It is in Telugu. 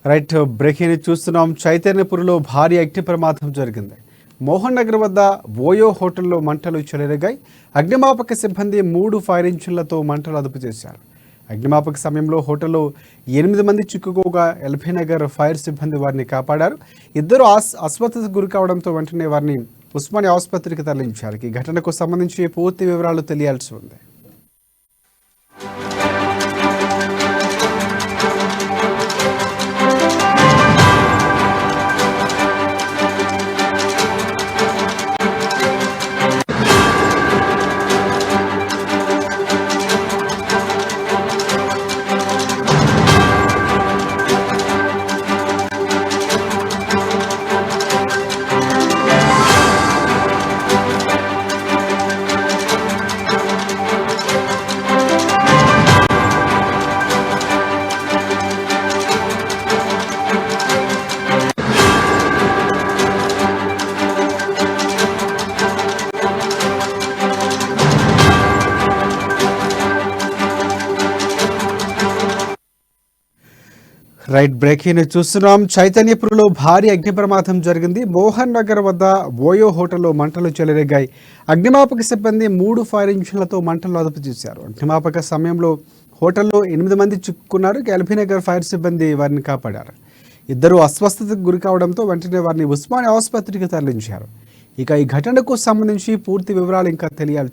రైట్ బ్రేకింగ్ చూస్తున్నాం. చైతన్యపురిలో భారీ అగ్ని ప్రమాదం జరిగింది. మోహన్ నగర్ వద్ద ఓయో హోటల్లో మంటలు చెలరేగాయి. అగ్నిమాపక సిబ్బంది 3 ఫైర్ ఇంజిన్లతో మంటలు అదుపు చేశారు. అగ్నిమాపక సమయంలో హోటల్లో 8 మంది చిక్కుకోగా ఎల్బీ నగర్ ఫైర్ సిబ్బంది వారిని కాపాడారు. ఇద్దరు అస్వస్థతకు గురి కావడంతో వెంటనే వారిని ఉస్మానియా ఆసుపత్రికి తరలించారు. ఈ ఘటనకు సంబంధించి పూర్తి వివరాలు తెలియాల్సి ఉంది. రైట్ బ్రేకింగ్ చూస్తున్నాం. చైతన్యపురిలో భారీ అగ్ని ప్రమాదం జరిగింది. మోహన్ నగర్ వద్ద ఓయో హోటల్లో మంటలు చెలరేగాయి. అగ్నిమాపక సిబ్బంది 3 ఫైర్ ఇంజిన్లతో మంటలు అదుపు చేశారు. అగ్నిమాపక సమయంలో హోటల్లో 8 మంది చిక్కుకున్నారు. ఎల్బీ నగర్ ఫైర్ సిబ్బంది వారిని కాపాడారు. ఇద్దరు అస్వస్థతకు గురి కావడంతో వెంటనే వారిని ఉస్మానియా ఆసుపత్రికి తరలించారు. ఇక ఈ ఘటనకు సంబంధించి పూర్తి వివరాలు ఇంకా తెలియాలి.